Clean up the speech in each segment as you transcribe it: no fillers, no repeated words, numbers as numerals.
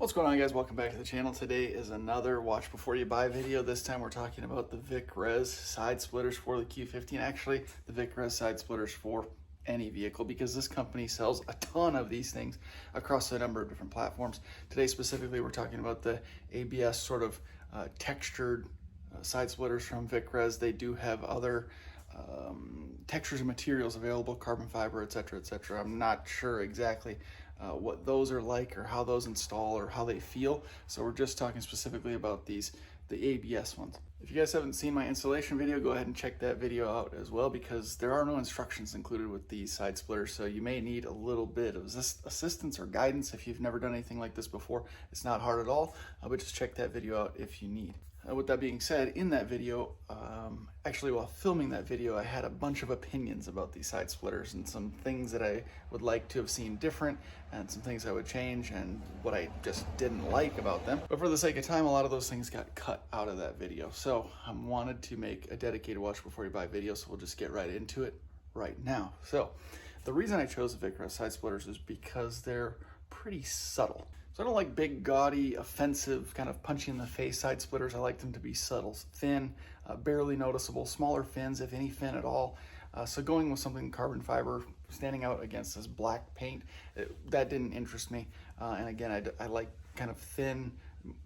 What's going on, guys? Welcome back to the channel. Today is another watch before you buy video. This time we're talking about the Vic Res side splitters for the Q50, and actually the Vic Res side splitters for any vehicle, because this company sells a ton of these things across a number of different platforms. Today specifically we're talking about the ABS sort of textured side splitters from Vic Res. They do have other textures and materials available, carbon fiber, etc., etc. I'm not sure exactly what those are like or how those install or how they feel. So we're just talking specifically about the ABS ones. If you guys haven't seen my installation video, go ahead and check that video out as well, because there are no instructions included with these side splitters. So you may need a little bit of assistance or guidance if you've never done anything like this before. It's not hard at all, but just check that video out if you need. With that being said, in that video, actually while filming that video, I had a bunch of opinions about these side splitters and some things that I would like to have seen different and some things I would change and what I just didn't like about them. But for the sake of time, a lot of those things got cut out of that video. So I wanted to make a dedicated watch before you buy video, so we'll just get right into it right now. So the reason I chose the Vic Res side splitters is because they're pretty subtle. So I don't like big, gaudy, offensive, kind of punchy in the face side splitters. I like them to be subtle, thin, barely noticeable, smaller fins, if any fin at all. So going with something carbon fiber, standing out against this black paint, that didn't interest me. And again, I like kind of thin,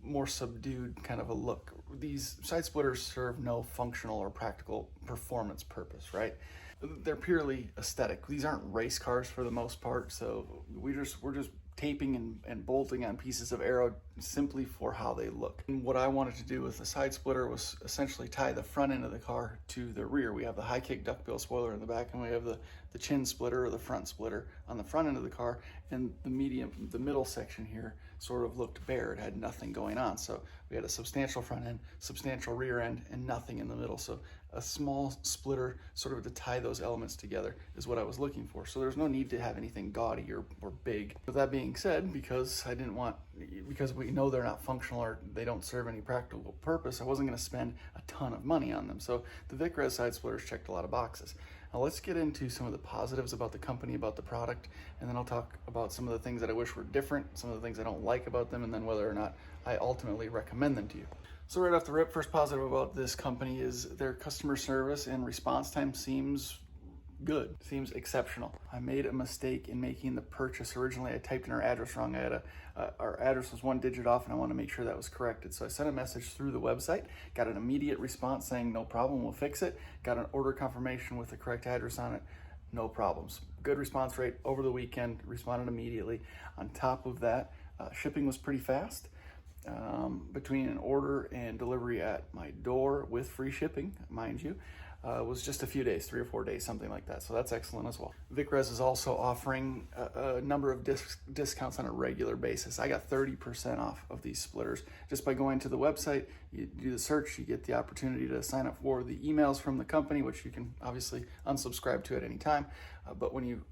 more subdued kind of a look. These side splitters serve no functional or practical performance purpose, right? They're purely aesthetic. These aren't race cars for the most part, so we're just taping and bolting on pieces of aero simply for how they look. And what I wanted to do with the side splitter was essentially tie the front end of the car to the rear. We have the high kick duckbill spoiler in the back, and we have the chin splitter or the front splitter on the front end of the car, and the middle section here sort of looked bare. It had nothing going on. So we had a substantial front end, substantial rear end, and nothing in the middle. So a small splitter sort of to tie those elements together is what I was looking for. So there's no need to have anything gaudy or big. With that being said, because we know they're not functional or they don't serve any practical purpose, I wasn't going to spend a ton of money on them. So the Vic Res side splitters checked a lot of boxes. Now let's get into some of the positives about the company, about the product, and then I'll talk about some of the things that I wish were different, some of the things I don't like about them, and then whether or not I ultimately recommend them to you. So right off the rip, first positive about this company is their customer service and response time seems good, seems exceptional. I made a mistake in making the purchase. Originally, I typed in our address wrong. Our address was one digit off, and I want to make sure that was corrected. So I sent a message through the website, got an immediate response saying no problem, we'll fix it. Got an order confirmation with the correct address on it, no problems. Good response rate over the weekend, responded immediately. On top of that, shipping was pretty fast. Between an order and delivery at my door with free shipping, mind you, was just a few days, 3 or 4 days, something like that. So that's excellent as well. Vic Res is also offering a number of discounts on a regular basis. I got 30% off of these splitters just by going to the website. You do the search, you get the opportunity to sign up for the emails from the company, which you can obviously unsubscribe to at any time. But when you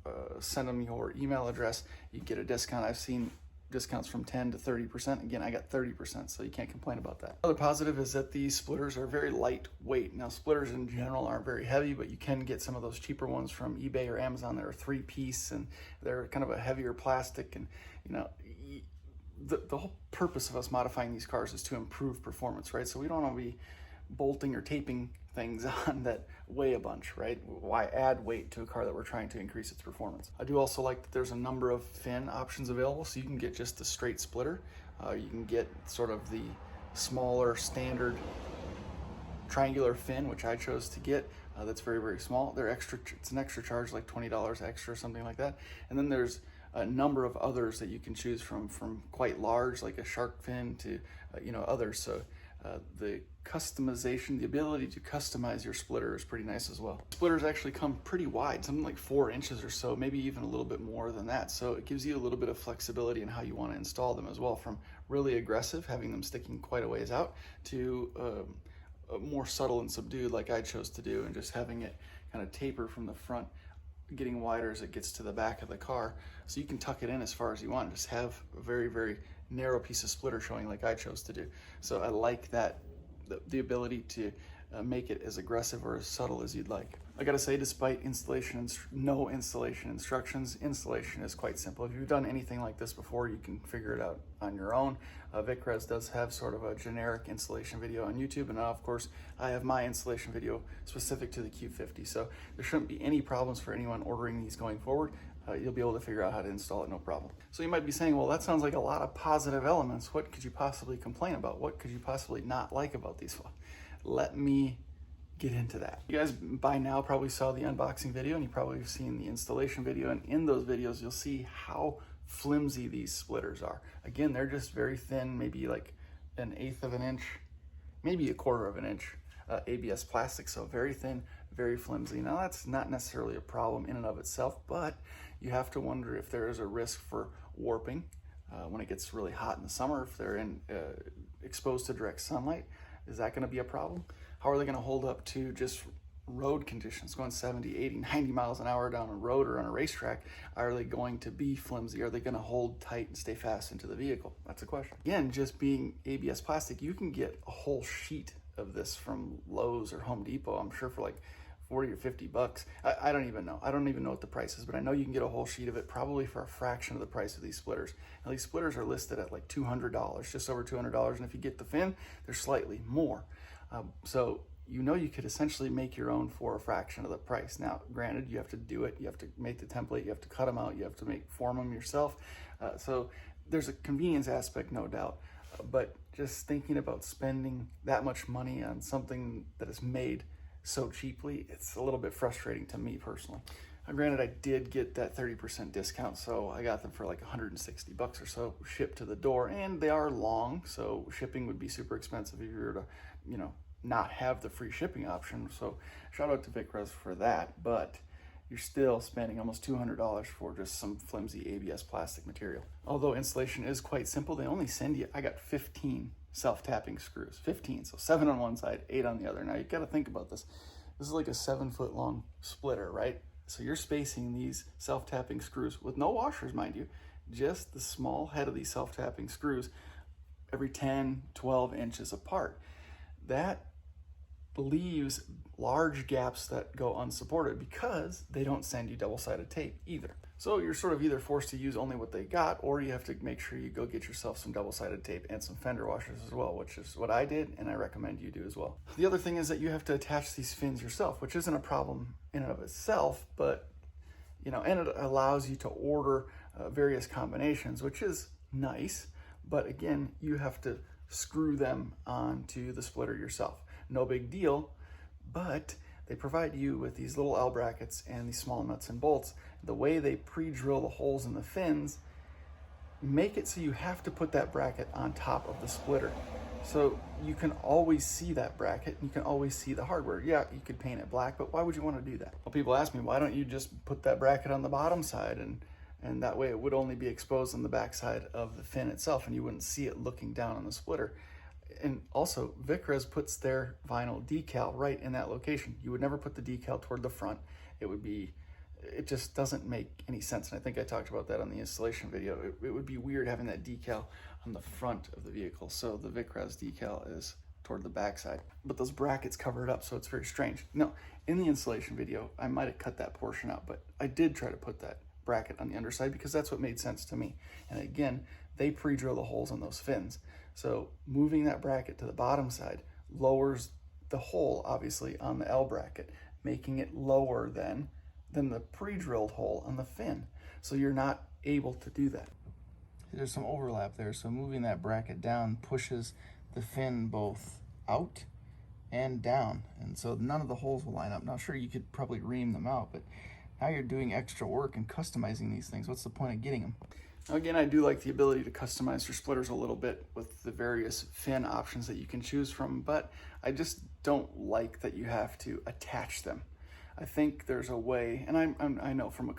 send them your email address, you get a discount. I've seen discounts from 10 to 30%. Again, I got 30%, so you can't complain about that. Another positive is that these splitters are very lightweight. Now, splitters in general aren't very heavy, but you can get some of those cheaper ones from eBay or Amazon that are 3-piece, and they're kind of a heavier plastic. And you know, the whole purpose of us modifying these cars is to improve performance, right? So we don't want to be bolting or taping things on that weigh a bunch, right? Why add weight to a car that we're trying to increase its performance? I do also like that there's a number of fin options available, so you can get just the straight splitter. You can get sort of the smaller standard triangular fin, which I chose to get. That's very, very small. They're extra. It's an extra charge, like $20 extra or something like that. And then there's a number of others that you can choose from quite large, like a shark fin, to others. So the customization, the ability to customize your splitter is pretty nice as well. Splitters actually come pretty wide, something like 4 inches or so, maybe even a little bit more than that. So it gives you a little bit of flexibility in how you want to install them as well, from really aggressive, having them sticking quite a ways out, to more subtle and subdued like I chose to do, and just having it kind of taper from the front, getting wider as it gets to the back of the car, so you can tuck it in as far as you want, just have a very, very narrow piece of splitter showing like I chose to do. So I like that, the ability to make it as aggressive or as subtle as you'd like. I gotta say, despite no installation instructions, installation is quite simple. If you've done anything like this before, you can figure it out on your own. VicRez does have sort of a generic installation video on YouTube, and of course, I have my installation video specific to the Q50, so there shouldn't be any problems for anyone ordering these going forward. You'll be able to figure out how to install it, no problem. So you might be saying, well, that sounds like a lot of positive elements. What could you possibly complain about? What could you possibly not like about these? Let me get into that. You guys by now probably saw the unboxing video, and you probably have seen the installation video, and in those videos you'll see how flimsy these splitters are. Again, they're just very thin, maybe like 1/8 of an inch, maybe 1/4 of an inch ABS plastic, so very thin, very flimsy. Now that's not necessarily a problem in and of itself, but you have to wonder if there is a risk for warping when it gets really hot in the summer, if they're exposed to direct sunlight. Is that going to be a problem? How are they going to hold up to just road conditions, going 70, 80, 90 miles an hour down a road or on a racetrack? Are they going to be flimsy? Are they going to hold tight and stay fast into the vehicle? That's a question. Again, just being ABS plastic, you can get a whole sheet of this from Lowe's or Home Depot, I'm sure, for like 40 or 50 bucks. I don't even know. I don't even know what the price is, but I know you can get a whole sheet of it probably for a fraction of the price of these splitters. Now, these splitters are listed at like $200, just over $200, and if you get the fin, they're slightly more. So you know you could essentially make your own for a fraction of the price. Now, granted, you have to do it. You have to make the template. You have to cut them out. You have to form them yourself. So there's a convenience aspect, no doubt. But just thinking about spending that much money on something that is made so cheaply, it's a little bit frustrating to me personally. Granted, I did get that 30% discount, so I got them for like 160 bucks or so shipped to the door, and they are long, so shipping would be super expensive if you were to, not have the free shipping option. So shout out to VicRez for that, but you're still spending almost $200 for just some flimsy ABS plastic material. Although installation is quite simple, they only send you, I got 15 self-tapping screws, 15, so 7 on one side, 8 on the other. Now you gotta think about this. This is like a 7-foot long splitter, right? So you're spacing these self-tapping screws with no washers, mind you, just the small head of these self-tapping screws every 10, 12 inches apart. That leaves large gaps that go unsupported because they don't send you double-sided tape either. So you're sort of either forced to use only what they got, or you have to make sure you go get yourself some double-sided tape and some fender washers as well, which is what I did, and I recommend you do as well. The other thing is that you have to attach these fins yourself, which isn't a problem in and of itself, but and it allows you to order various combinations, which is nice, but again, you have to screw them onto the splitter yourself. No big deal, but they provide you with these little L brackets and these small nuts and bolts. The way they pre-drill the holes in the fins make it so you have to put that bracket on top of the splitter. So you can always see that bracket, and you can always see the hardware. Yeah, you could paint it black, but why would you want to do that? Well, people ask me, why don't you just put that bracket on the bottom side, and that way it would only be exposed on the back side of the fin itself, and you wouldn't see it looking down on the splitter. And also, VicRez puts their vinyl decal right in that location. You would never put the decal toward the front. It just doesn't make any sense. And I think I talked about that on the installation video. It would be weird having that decal on the front of the vehicle. So the VicRez decal is toward the backside, but those brackets cover it up, so it's very strange. No, in the installation video, I might have cut that portion out, but I did try to put that bracket on the underside because that's what made sense to me. And again, they pre-drill the holes on those fins. So moving that bracket to the bottom side lowers the hole, obviously, on the L bracket, making it lower than the pre-drilled hole on the fin. So you're not able to do that. There's some overlap there, so moving that bracket down pushes the fin both out and down, and so none of the holes will line up. Now, sure, you could probably ream them out, but now you're doing extra work and customizing these things. What's the point of getting them? Now, again, I do like the ability to customize your splitters a little bit with the various fin options that you can choose from, but I just don't like that you have to attach them. I think there's a way, and I know from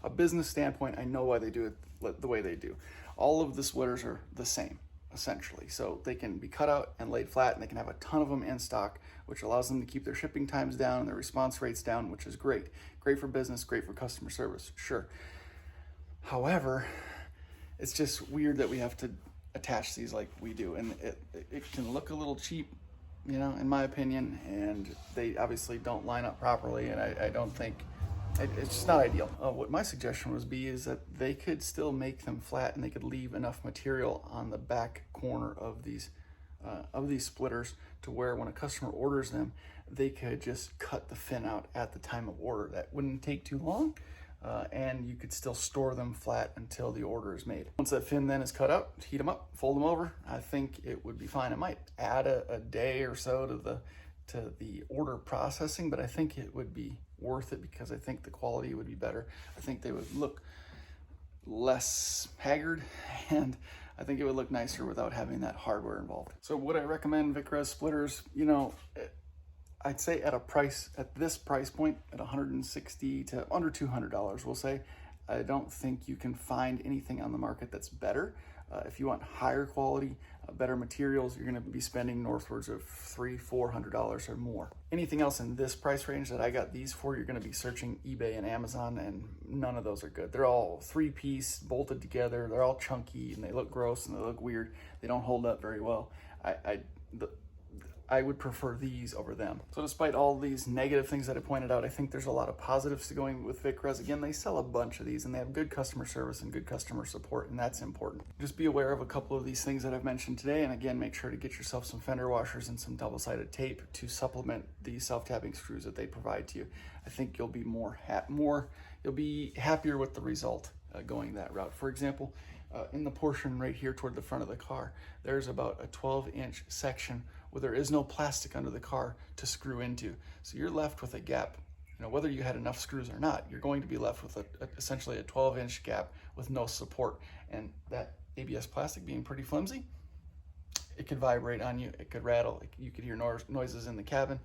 a business standpoint, I know why they do it the way they do. All of the splitters are the same, essentially. So they can be cut out and laid flat, and they can have a ton of them in stock, which allows them to keep their shipping times down and their response rates down, which is great. Great for business, great for customer service, sure. However, it's just weird that we have to attach these like we do, and it can look a little cheap you know, in my opinion, and they obviously don't line up properly, and I don't think, it's just not ideal. What my suggestion would be is that they could still make them flat, and they could leave enough material on the back corner of these splitters to where when a customer orders them, they could just cut the fin out at the time of order. That wouldn't take too long, and you could still store them flat until the order is made. Once that fin then is cut out, heat them up, fold them over, I think it would be fine. It might add a day or so to the order processing, but I think it would be worth it because I think the quality would be better. I think they would look less haggard, and I think it would look nicer without having that hardware involved. So would I recommend VicRez splitters? You know, I'd say at this price point, at $160 to under $200, we'll say, I don't think you can find anything on the market that's better. If you want higher quality, better materials, you're gonna be spending northwards of $300–400 or more. Anything else in this price range that I got these for, you're gonna be searching eBay and Amazon, and none of those are good. They're all 3-piece, bolted together, they're all chunky, and they look gross and they look weird. They don't hold up very well. I would prefer these over them. So despite all these negative things that I pointed out, I think there's a lot of positives to going with VicRez. Again, they sell a bunch of these, and they have good customer service and good customer support, and that's important. Just be aware of a couple of these things that I've mentioned today, and again, make sure to get yourself some fender washers and some double-sided tape to supplement the self-tapping screws that they provide to you. I think you'll be you'll be happier with the result going that route. For example, in the portion right here toward the front of the car, there's about a 12-inch section where there is no plastic under the car to screw into. So you're left with a gap. You know, whether you had enough screws or not, you're going to be left with essentially a 12-inch gap with no support. And that ABS plastic being pretty flimsy, it could vibrate on you, it could rattle, you could hear noises in the cabin.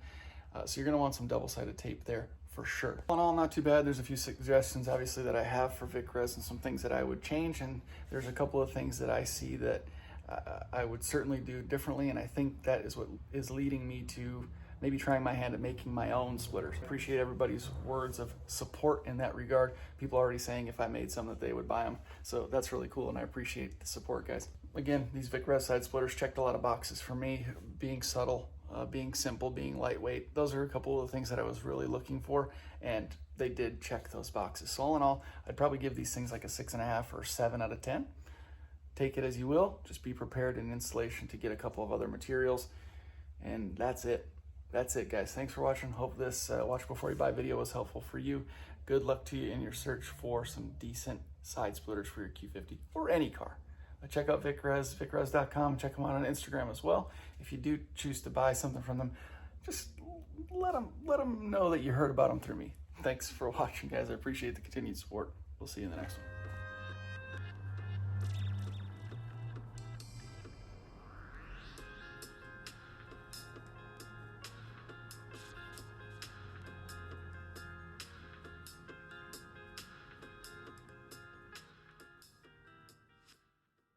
So you're gonna want some double-sided tape there for sure. All in all, not too bad. There's a few suggestions obviously that I have for VicRez and some things that I would change, and there's a couple of things that I see that I would certainly do differently, and I think that is what is leading me to maybe trying my hand at making my own splitters. I appreciate everybody's words of support in that regard. People already saying if I made some that they would buy them, so that's really cool, and I appreciate the support, guys. Again, these VicRez side splitters checked a lot of boxes for me, being subtle, being simple, being lightweight. Those are a couple of the things that I was really looking for, and they did check those boxes. So all in all, I'd probably give these things like a 6.5 or 7 out of 10. Take it as you will. Just be prepared in installation to get a couple of other materials, and that's it. That's it, guys. Thanks for watching. Hope this watch before you buy video was helpful for you. Good luck to you in your search for some decent side splitters for your Q50 or any car. Check out VicRez, vicrez.com. Check them out on Instagram as well. If you do choose to buy something from them, just let them know that you heard about them through me. Thanks for watching, guys. I appreciate the continued support. We'll see you in the next one.